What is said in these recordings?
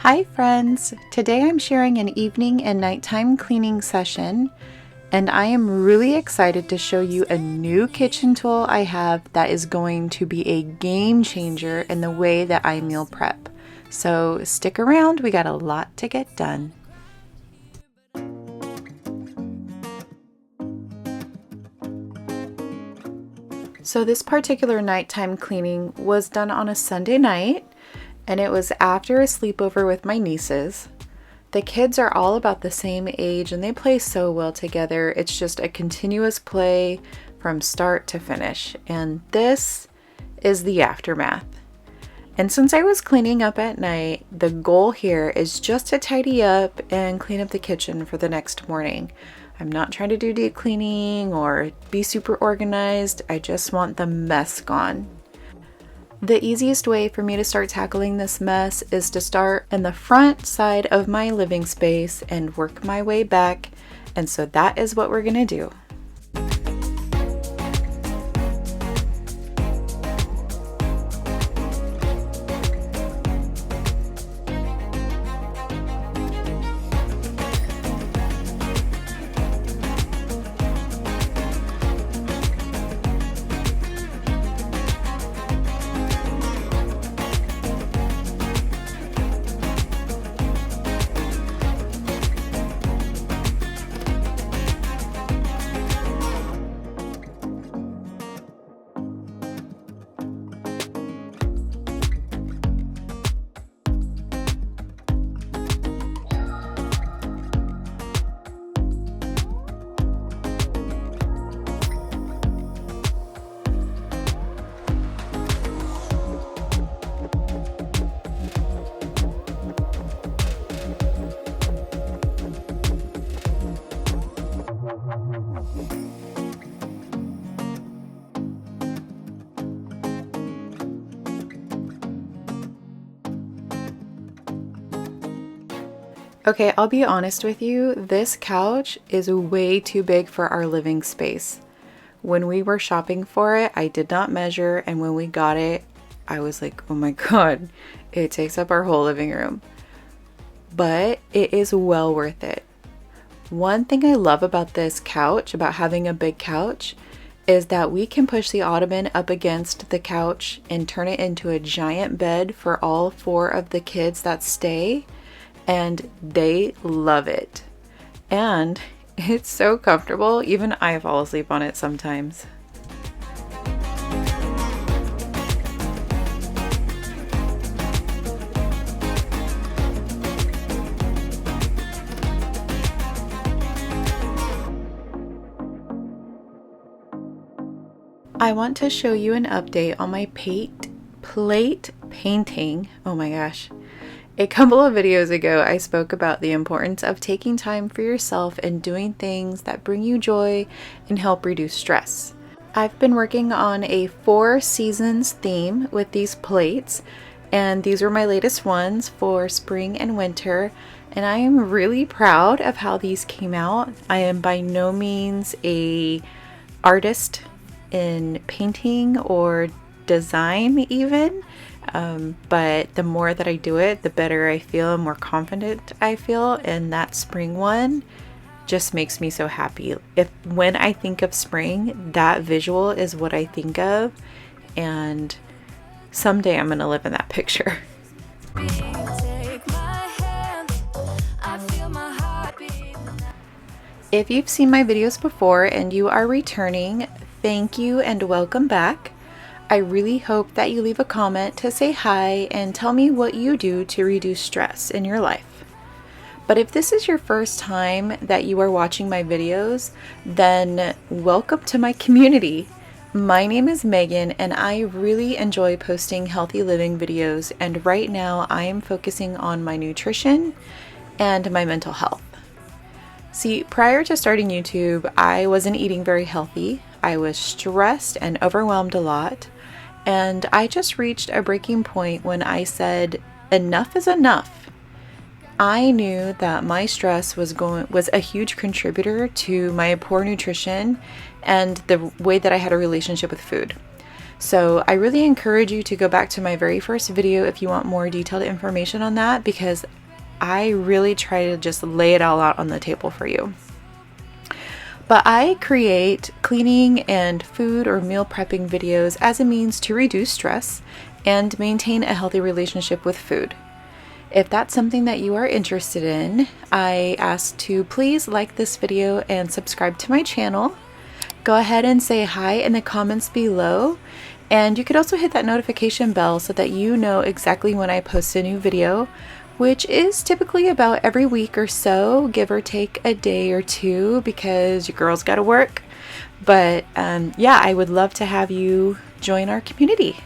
Hi friends! Today I'm sharing an evening and nighttime cleaning session, and I am really excited to show you a new kitchen tool I have that is going to be a game changer in the way that I meal prep. So stick around, we got a lot to get done. So this particular nighttime cleaning was done on a Sunday night, and it was after a sleepover with my nieces. The kids are all about the same age and they play so well together. It's just a continuous play from start to finish. And this is the aftermath. And since I was cleaning up at night, the goal here is just to tidy up and clean up the kitchen for the next morning. I'm not trying to do deep cleaning or be super organized. I just want the mess gone. The easiest way for me to start tackling this mess is to start in the front side of my living space and work my way back. And so that is what we're gonna do. Okay, I'll be honest with you, this couch is way too big for our living space. When we were shopping for it, I did not measure, and when we got it, I was like, oh my god, it takes up our whole living room. But it is well worth it. One thing I love about this couch, about having a big couch, is that we can push the ottoman up against the couch and turn it into a giant bed for all 4 of the kids that stay. And they love it. And it's so comfortable, even I fall asleep on it sometimes. I want to show you an update on my plate painting. Oh my gosh. A couple of videos ago, I spoke about the importance of taking time for yourself and doing things that bring you joy and help reduce stress. I've been working on a 4 seasons theme with these plates, and these were my latest ones for spring and winter, and I am really proud of how these came out. I am by no means an artist in painting or design even. But the more that I do it, the better I feel and more confident I feel. And that spring one just makes me so happy. When I think of spring, that visual is what I think of. And someday I'm going to live in that picture. If you've seen my videos before and you are returning, thank you and welcome back. I really hope that you leave a comment to say hi and tell me what you do to reduce stress in your life. But if this is your first time that you are watching my videos, then welcome to my community. My name is Megan and I really enjoy posting healthy living videos, and right now I am focusing on my nutrition and my mental health. See, prior to starting YouTube, I wasn't eating very healthy. I was stressed and overwhelmed a lot. And I just reached a breaking point when I said, enough is enough. I knew that my stress was a huge contributor to my poor nutrition and the way that I had a relationship with food. So I really encourage you to go back to my very first video if you want more detailed information on that, because I really try to just lay it all out on the table for you. But I create cleaning and food or meal prepping videos as a means to reduce stress and maintain a healthy relationship with food. If that's something that you are interested in, I ask to please like this video and subscribe to my channel. Go ahead and say hi in the comments below. And you could also hit that notification bell so that you know exactly when I post a new video, which is typically about every week or so, give or take a day or two, because your girl's got to work. But yeah, I would love to have you join our community.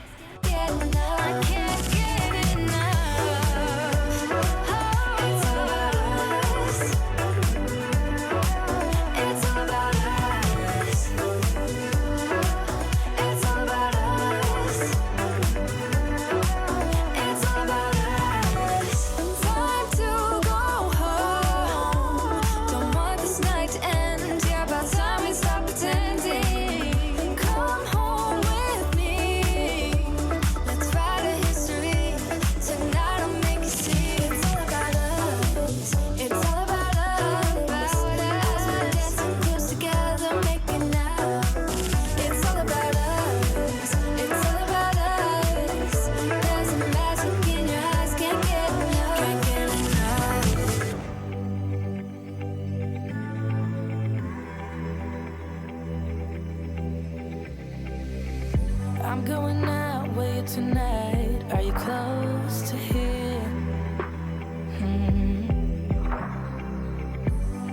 I'm going out with you tonight. Are you close to here?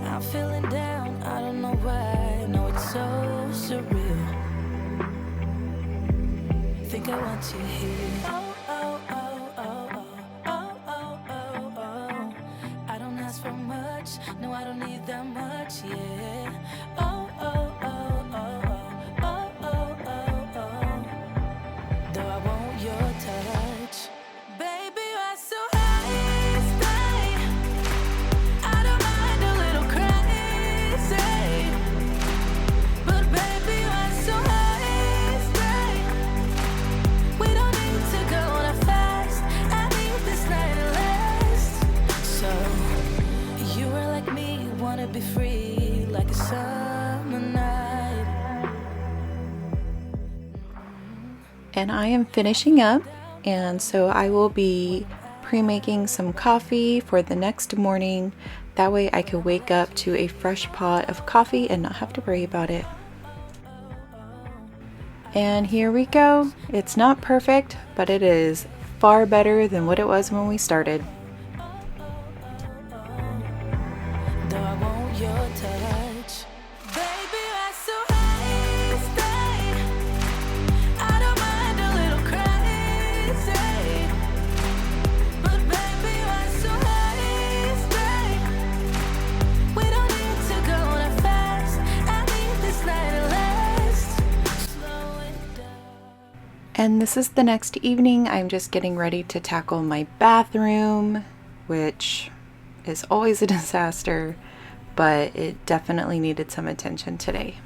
I'm feeling down, I don't know why. No, it's so surreal. Think I want you here. Oh, oh, oh, oh, oh, oh, oh, oh, oh. I don't ask for much, no, I don't need that much, yeah. Oh, oh, oh, oh, oh, oh, oh, oh. Though I want your touch, baby, you're so high, stay. I don't mind a little crazy, but baby, you're so high, stay. We don't need to go on a fast. I need this night to last. So you are like me, wanna be free like a summer night. And I am finishing up, and so I will be pre-making some coffee for the next morning. That way I could wake up to a fresh pot of coffee and not have to worry about it. And here we go. It's not perfect, but it is far better than what it was when we started. Though I want your touch, baby, you're so high, stay. I don't mind a little crazy, but baby, you're so high, stay. We don't need to go on a fast. I need this night to last. Slow it down. And this is the next evening. I'm just getting ready to tackle my bathroom, which is always a disaster, but it definitely needed some attention today.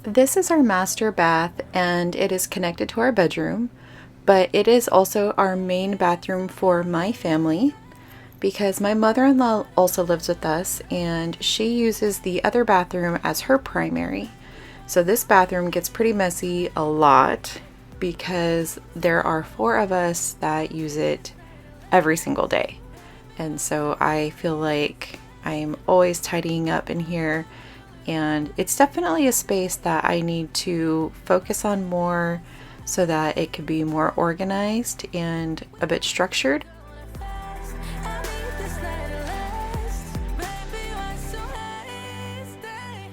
This is our master bath, and it is connected to our bedroom, but it is also our main bathroom for my family, because my mother-in-law also lives with us, and she uses the other bathroom as her primary. So this bathroom gets pretty messy a lot, because there are 4 of us that use it every single day. And so I feel like I'm always tidying up in here, and it's definitely a space that I need to focus on more so that it could be more organized and a bit structured. I need this night to last. Baby, you're so high, stay.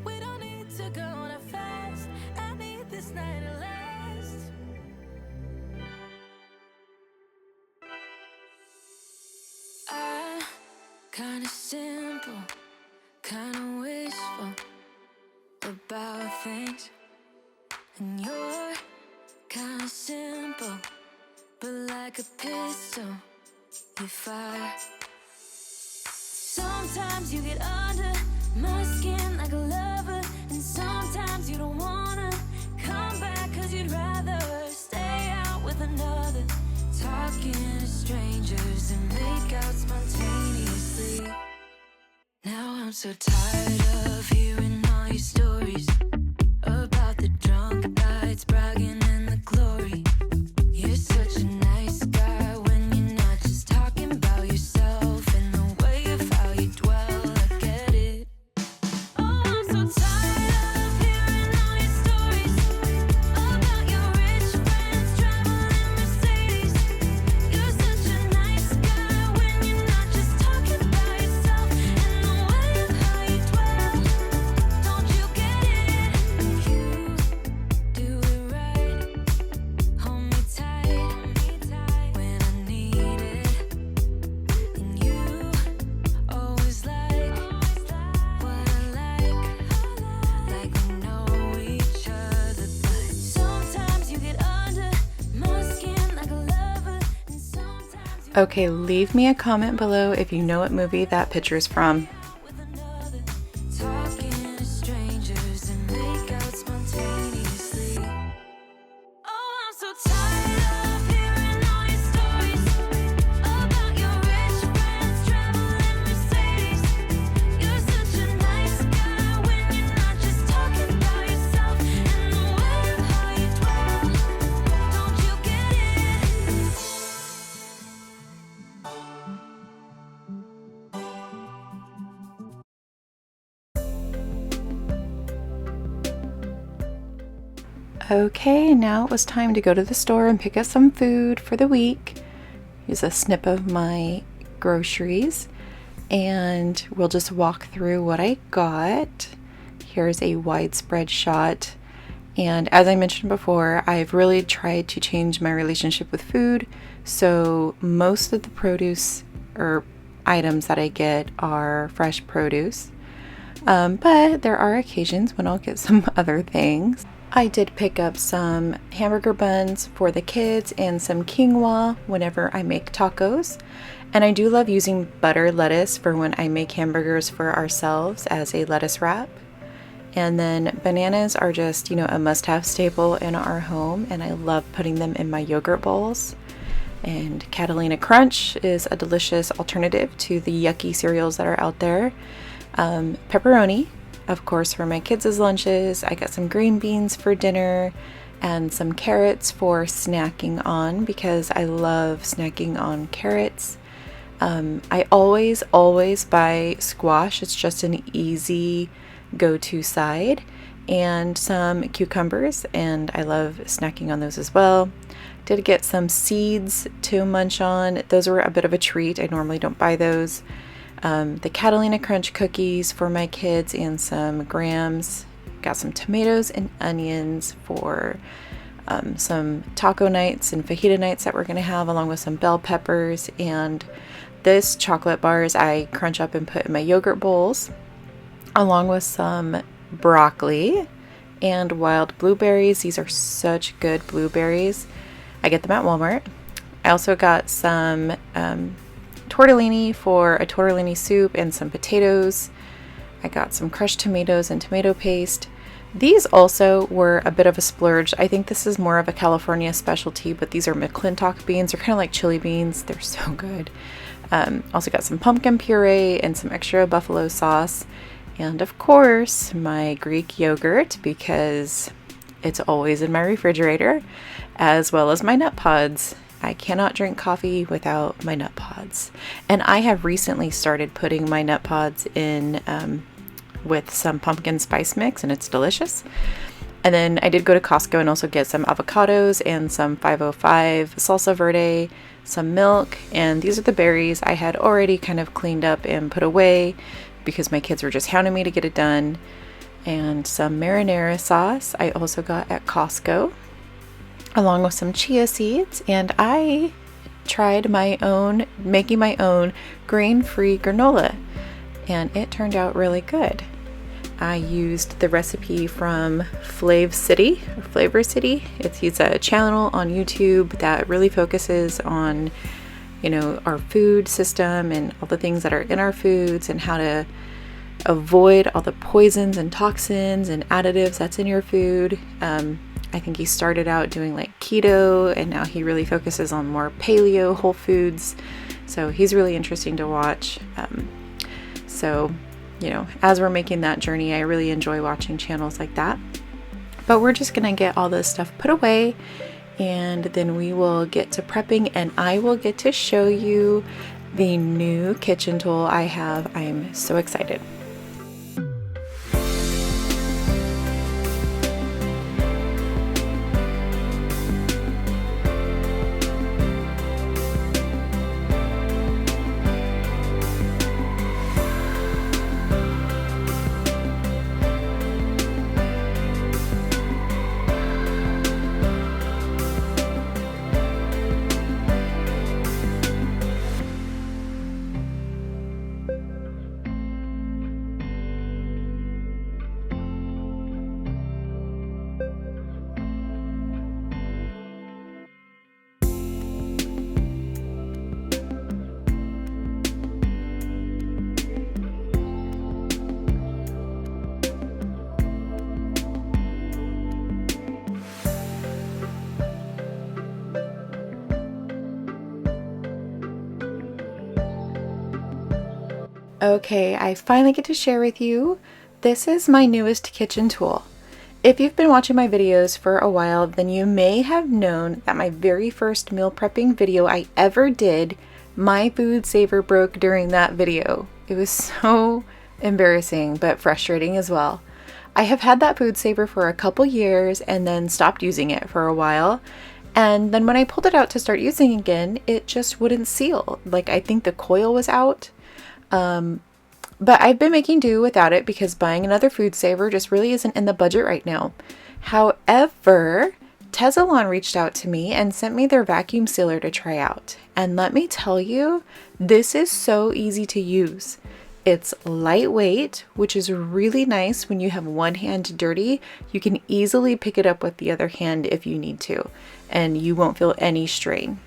We don't need to go on a fast. I need this night to last. I kinda simple, kinda wishful about things, and you're kinda simple, but like a pistol, you fire. Sometimes you get under my skin like a lover, and sometimes you don't wanna come back so tired of hearing all your stories about the drunk nights, bragging in the glory. You're such a nice guy when you're not just talking about yourself and the way of how you dwell. I get it. Oh, I'm so tired of hearing all your stories about your rich friends traveling Mercedes. You're such a nice guy when you're not just talking about yourself and the way of how you dwell. Don't you get it? You do it right. Hold me tight when I need it. And you always like what I like we know each other. But sometimes you get under my skin like a lover, and sometimes you Okay, leave me a comment below if you know what movie that picture is from. with another, talking to strangers and make out spontaneously. Oh, I'm so tired of hearing all your stories about your rich friends traveling Mercedes. You're such a nice guy when you're not just talking about yourself and the way of how you dwell. Don't you get it? Okay, now it was time to go to the store and pick up some food for the week. Here's a snip of my groceries, and we'll just walk through what I got. Here's a widespread shot. And as I mentioned before, I've really tried to change my relationship with food. So most of the produce or items that I get are fresh produce. But there are occasions when I'll get some other things. I did pick up some hamburger buns for the kids and some quinoa whenever I make tacos. And I do love using butter lettuce for when I make hamburgers for ourselves as a lettuce wrap. And then bananas are just, a must-have staple in our home, and I love putting them in my yogurt bowls. And Catalina Crunch is a delicious alternative to the yucky cereals that are out there. Pepperoni, of course, for my kids' lunches. I got some green beans for dinner and some carrots for snacking on because I love snacking on carrots. I always buy squash. It's just an easy go-to side, and some cucumbers, and I love snacking on those as well. Did get some seeds to munch on. Those were a bit of a treat. I normally don't buy those. The Catalina Crunch cookies for my kids and some grams. Got some tomatoes and onions for some taco nights and fajita nights that we're going to have, along with some bell peppers. And this chocolate bars I crunch up and put in my yogurt bowls, along with some broccoli and wild blueberries. These are such good blueberries. I get them at Walmart. I also got some tortellini for a tortellini soup and some potatoes. I got some crushed tomatoes and tomato paste. These also were a bit of a splurge. I think this is more of a California specialty, but these are McClintock beans. They're kind of like chili beans. They're so good. Also got some pumpkin puree and some extra buffalo sauce. And of course, my Greek yogurt, because it's always in my refrigerator, as well as my nut pods. I cannot drink coffee without my nut pods. And I have recently started putting my nut pods in with some pumpkin spice mix, and it's delicious. And then I did go to Costco and also get some avocados and some 505 salsa verde, some milk, and these are the berries I had already kind of cleaned up and put away because my kids were just hounding me to get it done. And some marinara sauce I also got at Costco, along with some chia seeds. And I tried making my own grain-free granola, and it turned out really good. I used the recipe from Flavor City. It's a channel on YouTube that really focuses on, our food system and all the things that are in our foods and how to avoid all the poisons and toxins and additives that's in your food. I think he started out doing like keto, and now he really focuses on more paleo, whole foods. So he's really interesting to watch. So as we're making that journey, I really enjoy watching channels like that. But we're just gonna get all this stuff put away, and then we will get to prepping, and I will get to show you the new kitchen tool I have. I am so excited. Okay, I finally get to share with you. This is my newest kitchen tool. If you've been watching my videos for a while, then you may have known that my very first meal prepping video I ever did, my food saver broke during that video. It was so embarrassing, but frustrating as well. I have had that food saver for a couple years and then stopped using it for a while. And then when I pulled it out to start using again, it just wouldn't seal. Like, I think the coil was out. But I've been making do without it because buying another food saver just really isn't in the budget right now. However, Tezilon reached out to me and sent me their vacuum sealer to try out. And let me tell you, this is so easy to use. It's lightweight, which is really nice when you have one hand dirty. You can easily pick it up with the other hand if you need to, and you won't feel any strain.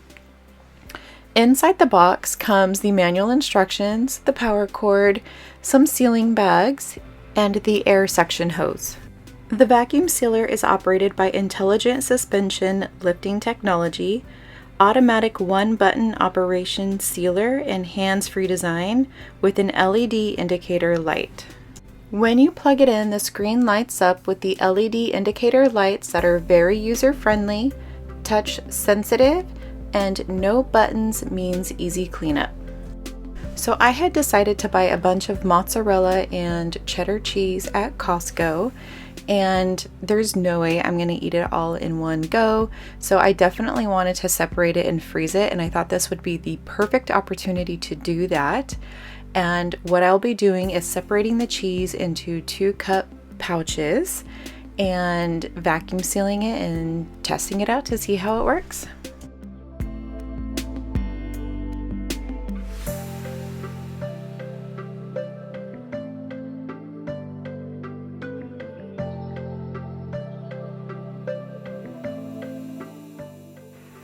Inside the box comes the manual instructions, the power cord, some sealing bags, and the air suction hose. The vacuum sealer is operated by intelligent suspension lifting technology, automatic one-button operation sealer, and hands-free design with an LED indicator light. When you plug it in, the screen lights up with the LED indicator lights that are very user-friendly, touch-sensitive, and no buttons means easy cleanup. So I had decided to buy a bunch of mozzarella and cheddar cheese at Costco, and there's no way I'm gonna eat it all in one go. So I definitely wanted to separate it and freeze it, and I thought this would be the perfect opportunity to do that. And what I'll be doing is separating the cheese into 2-cup pouches and vacuum sealing it and testing it out to see how it works.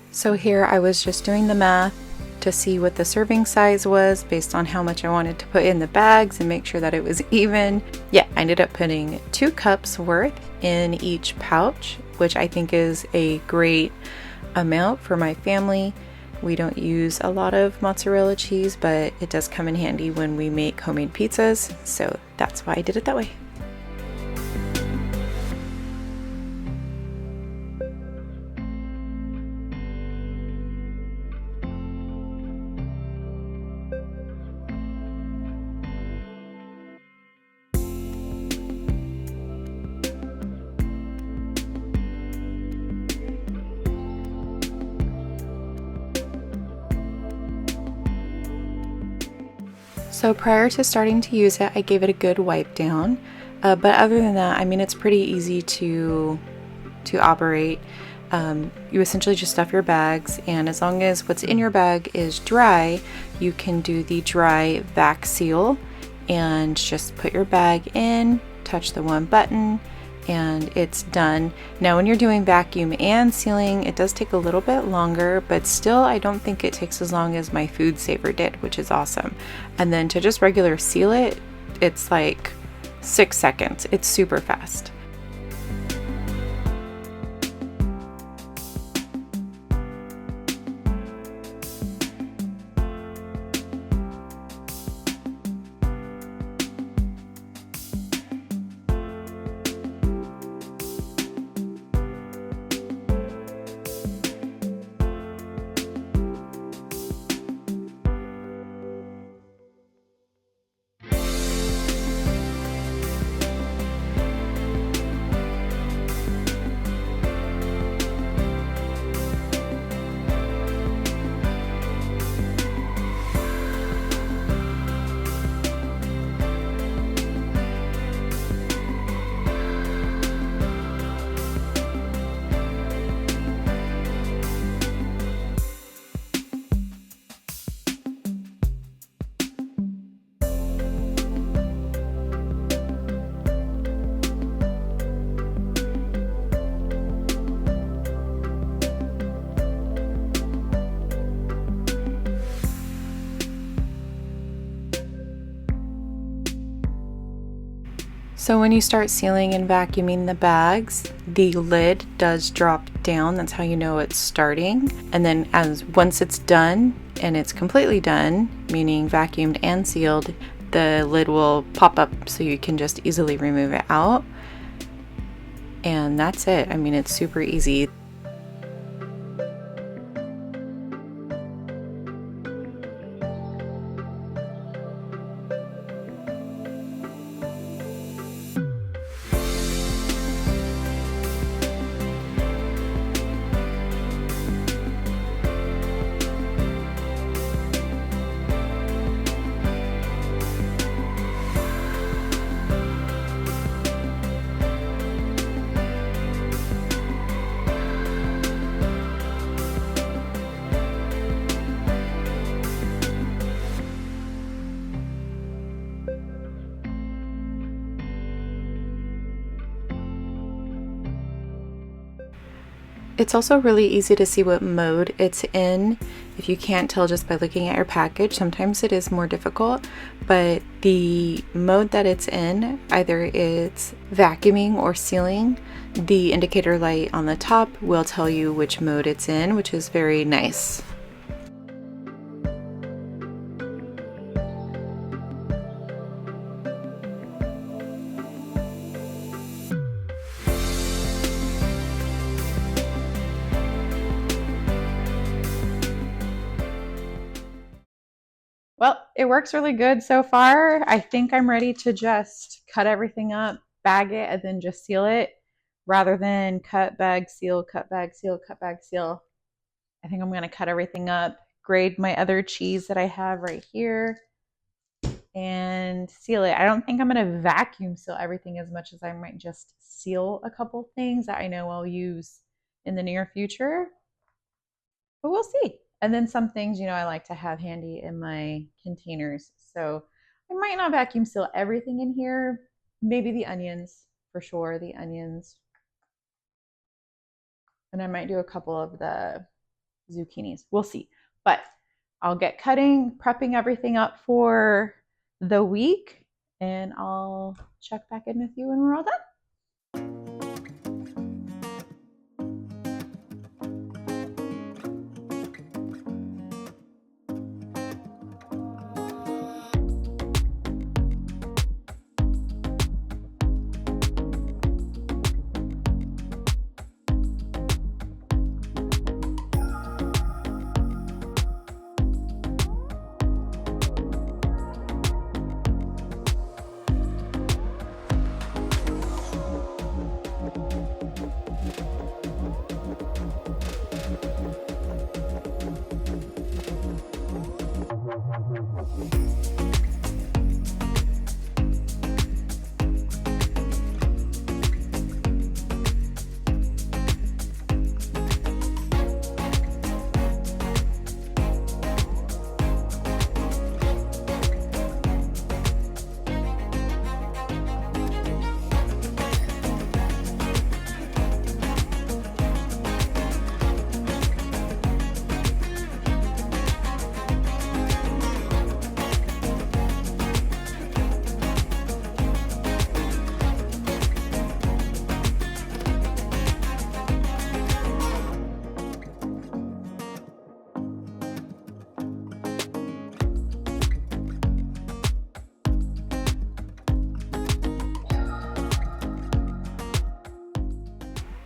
So here I was just doing the math to see what the serving size was based on how much I wanted to put in the bags and make sure that it was even. Yeah, I ended up putting 2 cups worth in each pouch, which I think is a great amount for my family. We don't use a lot of mozzarella cheese, but it does come in handy when we make homemade pizzas, so that's why I did it that way. So prior to starting to use it, I gave it a good wipe down. But other than that, I mean, it's pretty easy to operate. You essentially just stuff your bags, and as long as what's in your bag is dry, you can do the dry vac seal and just put your bag in, touch the one button, and it's done. Now when you're doing vacuum and sealing, it does take a little bit longer, but still I don't think it takes as long as my food saver did, which is awesome. And then to just regular seal it, it's like 6 seconds. It's super fast. So when you start sealing and vacuuming the bags, the lid does drop down. That's how you know it's starting. And then once it's done and it's completely done, meaning vacuumed and sealed, the lid will pop up so you can just easily remove it out. And that's it. I mean, it's super easy. It's also really easy to see what mode it's in. If you can't tell just by looking at your package, sometimes it is more difficult, but the mode that it's in, either it's vacuuming or sealing, the indicator light on the top will tell you which mode it's in, which is very nice. Well, it works really good so far. I think I'm ready to just cut everything up, bag it, and then just seal it rather than cut, bag, seal, cut, bag, seal, cut, bag, seal. I think I'm going to cut everything up, grade my other cheese that I have right here, and seal it. I don't think I'm going to vacuum seal everything as much as I might just seal a couple things that I know I'll use in the near future, but we'll see. And then some things, I like to have handy in my containers. So I might not vacuum seal everything in here. Maybe the onions, for sure, the onions. And I might do a couple of the zucchinis. We'll see. But I'll get cutting, prepping everything up for the week, and I'll check back in with you when we're all done.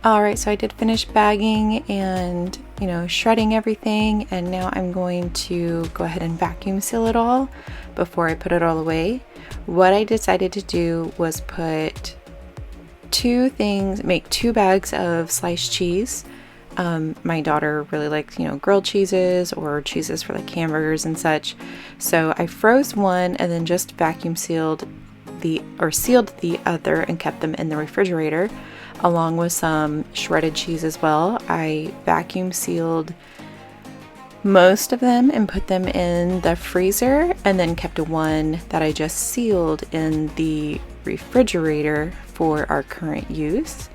Alright, so I did finish bagging and, shredding everything, and now I'm going to go ahead and vacuum seal it all before I put it all away. What I decided to do was make 2 bags of sliced cheese. My daughter really likes, grilled cheeses or cheeses for like hamburgers and such. So I froze one and then just vacuum sealed sealed the other and kept them in the refrigerator, along with some shredded cheese as well. I vacuum sealed most of them and put them in the freezer, and then kept one that I just sealed in the refrigerator for our current use.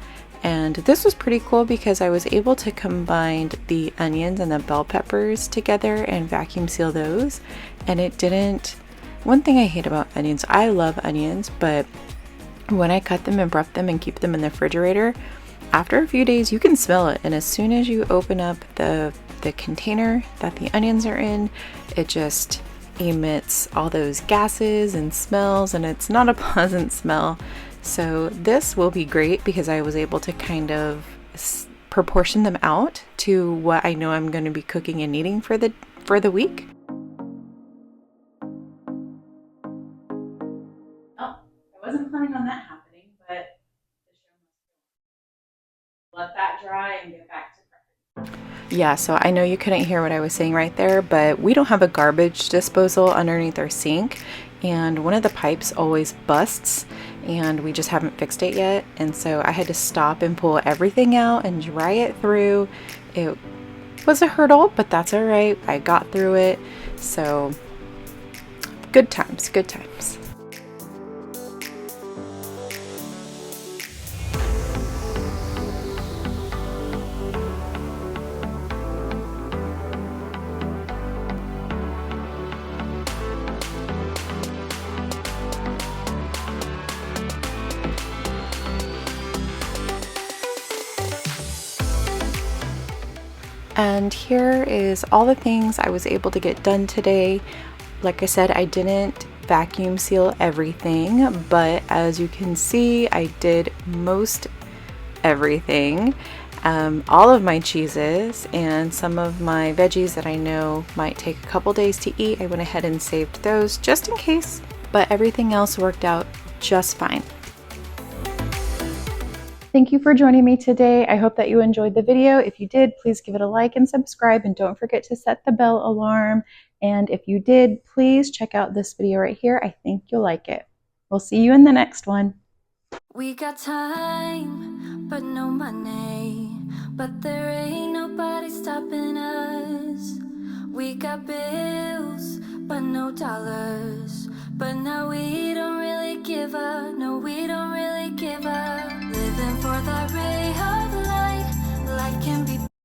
And this was pretty cool because I was able to combine the onions and the bell peppers together and vacuum seal those, and it didn't. One thing I hate about onions, I love onions, but When I cut them and rough them and keep them in the refrigerator, after a few days you can smell it, and as soon as you open up the container that the onions are in, it just emits all those gases and smells, and it's not a pleasant smell. So this will be great because I was able to kind of proportion them out to what I know I'm going to be cooking and eating for the week. Oh, I wasn't planning on that happening, but let that dry and get back to prepping. Yeah, so I know you couldn't hear what I was saying right there, but we don't have a garbage disposal underneath our sink, and one of the pipes always busts, and we just haven't fixed it yet. And so I had to stop and pull everything out and dry it through. It was a hurdle, but that's all right. I got through it. So good times, good times. And here is all the things I was able to get done today. Like I said, I didn't vacuum seal everything, but as you can see, I did most everything. All of my cheeses and some of my veggies that I know might take a couple days to eat, I went ahead and saved those just in case, but everything else worked out just fine. Thank you for joining me today. I hope that you enjoyed the video. If you did, please give it a like and subscribe, and don't forget to set the bell alarm. And if you did, please check out this video right here. I think you'll like it. We'll see you in the next one. We got time, but no money. But there ain't nobody stopping us. We got bills, but no dollars. But now we don't